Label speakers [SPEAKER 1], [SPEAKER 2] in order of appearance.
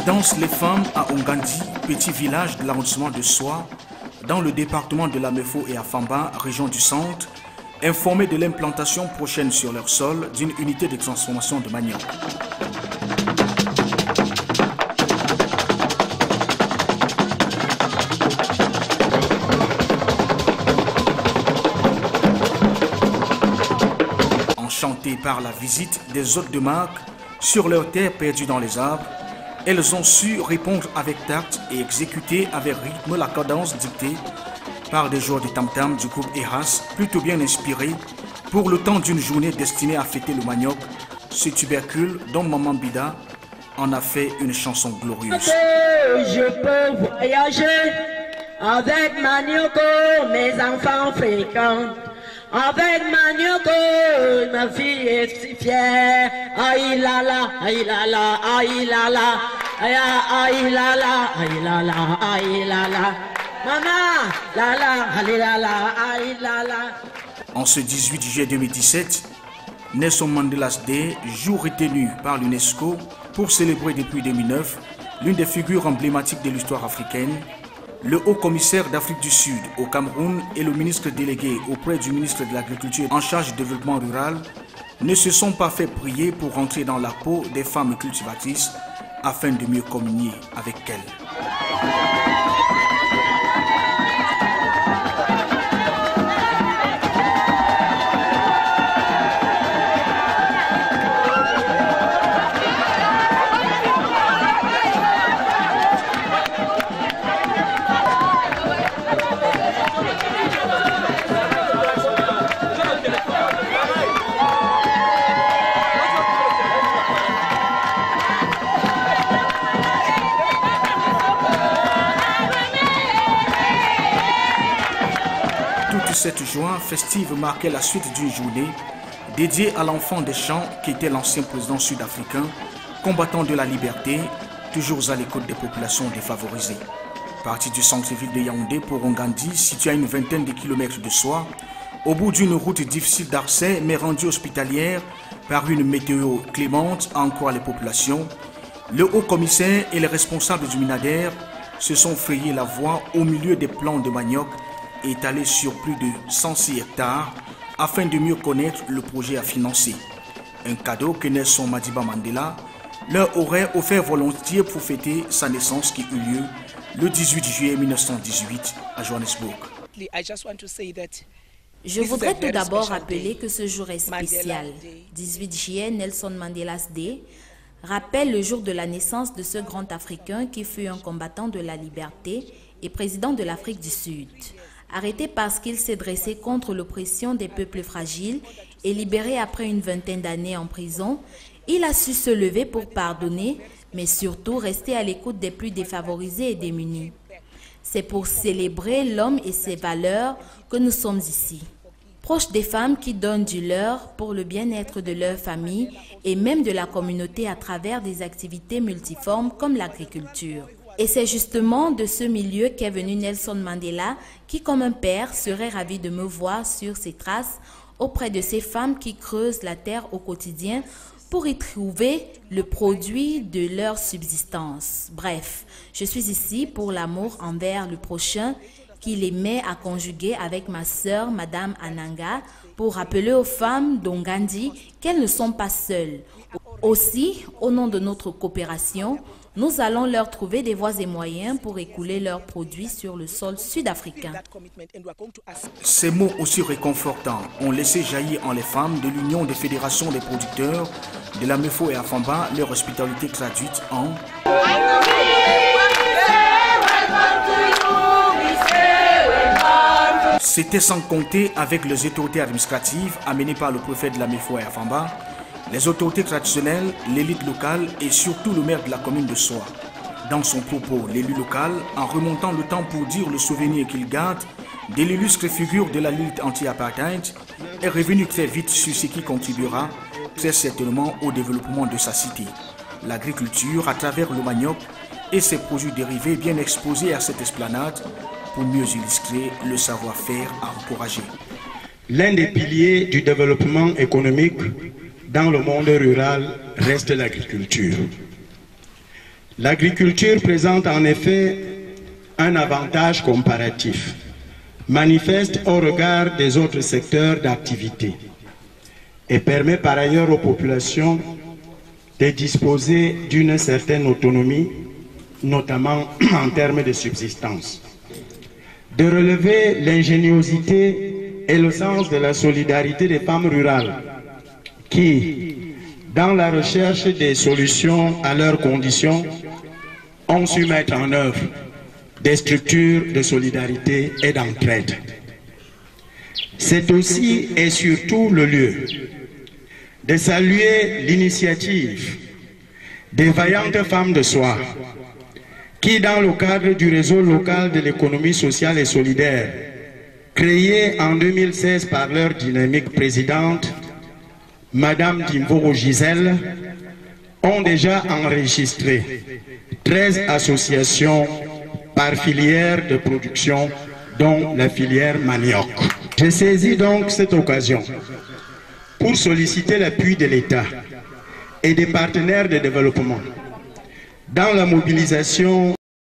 [SPEAKER 1] Dansent les femmes à Ongandi, petit village de l'arrondissement de Soie, dans le département de Lamefo et Afamba, région du centre, informés de l'implantation prochaine sur leur sol d'une unité de transformation de manioc. Enchantées par la visite des hôtes de marque sur leurs terres perdues dans les arbres, elles ont su répondre avec tact et exécuter avec rythme la cadence dictée par des joueurs de tam-tam du groupe Eras, plutôt bien inspirés pour le temps d'une journée destinée à fêter le manioc, ce tubercule dont Maman Bida en a fait une chanson glorieuse.
[SPEAKER 2] Je peux voyager avec manioc, mes enfants fréquentent. Avec manioc, ma fille est si fière. Aïe la la, aïe la la, aïe la la, aïe la la, aïe la la, aïe la la. Maman, la la, aïe la la, aïe la la.
[SPEAKER 1] En ce 18 juillet 2017, Nelson Mandela's Day, jour retenu par l'UNESCO pour célébrer depuis 2009 l'une des figures emblématiques de l'histoire africaine, le haut-commissaire d'Afrique du Sud au Cameroun et le ministre délégué auprès du ministre de l'Agriculture en charge du développement rural ne se sont pas fait prier pour rentrer dans la peau des femmes cultivatrices afin de mieux communier avec elles. Cette joie festive marquait la suite d'une journée dédiée à l'enfant des champs qui était l'ancien président sud-africain, combattant de la liberté, toujours à l'écoute des populations défavorisées. Parti du centre-ville de Yaoundé pour Ongandi, situé à une vingtaine de kilomètres de Soie, au bout d'une route difficile d'accès mais rendue hospitalière par une météo clémente à en croire les populations, le haut-commissaire et les responsables du Minader se sont frayés la voie au milieu des plants de manioc étalé sur plus de 106 hectares afin de mieux connaître le projet à financer. Un cadeau que Nelson Madiba Mandela leur aurait offert volontiers pour fêter sa naissance qui eut lieu le 18 juillet 1918 à Johannesburg.
[SPEAKER 3] Je voudrais tout d'abord rappeler que ce jour est spécial. 18 juillet, Nelson Mandela's Day, rappelle le jour de la naissance de ce grand Africain qui fut un combattant de la liberté et président de l'Afrique du Sud. Arrêté parce qu'il s'est dressé contre l'oppression des peuples fragiles et libéré après une vingtaine d'années en prison, il a su se lever pour pardonner, mais surtout rester à l'écoute des plus défavorisés et démunis. C'est pour célébrer l'homme et ses valeurs que nous sommes ici. Proches des femmes qui donnent du leur pour le bien-être de leur famille et même de la communauté à travers des activités multiformes comme l'agriculture. Et c'est justement de ce milieu qu'est venu Nelson Mandela, qui comme un père serait ravi de me voir sur ses traces auprès de ces femmes qui creusent la terre au quotidien pour y trouver le produit de leur subsistance. Bref, je suis ici pour l'amour envers le prochain qui les met à conjuguer avec ma sœur, Madame Ananga, pour rappeler aux femmes d'Ongandi qu'elles ne sont pas seules. Aussi, au nom de notre coopération, nous allons leur trouver des voies et moyens pour écouler leurs produits sur le sol sud-africain.
[SPEAKER 1] Ces mots aussi réconfortants ont laissé jaillir en les femmes de l'Union des fédérations des producteurs de Lamefo et Afamba leur hospitalité traduite en C'était sans compter avec les autorités administratives amenées par le préfet de Lamefo et Afamba, les autorités traditionnelles, l'élite locale et surtout le maire de la commune de Soie. Dans son propos, l'élu local, en remontant le temps pour dire le souvenir qu'il garde de l'illustre figure de la lutte anti-apartheid, est revenu très vite sur ce qui contribuera très certainement au développement de sa cité. L'agriculture à travers le manioc et ses produits dérivés bien exposés à cette esplanade pour mieux illustrer le savoir-faire à encourager.
[SPEAKER 4] L'un des piliers du développement économique dans le monde rural reste l'agriculture. L'agriculture présente en effet un avantage comparatif, manifeste au regard des autres secteurs d'activité et permet par ailleurs aux populations de disposer d'une certaine autonomie, notamment en termes de subsistance. De relever l'ingéniosité et le sens de la solidarité des femmes rurales qui, dans la recherche des solutions à leurs conditions, ont su mettre en œuvre des structures de solidarité et d'entraide. C'est aussi et surtout le lieu de saluer l'initiative des vaillantes femmes de soir qui, dans le cadre du réseau local de l'économie sociale et solidaire, créé en 2016 par leur dynamique présidente, Madame Dimvoro Gisèle, ont déjà enregistré 13 associations par filière de production, dont la filière manioc. Je saisis donc cette occasion pour solliciter l'appui de l'État et des partenaires de développement dans la mobilisation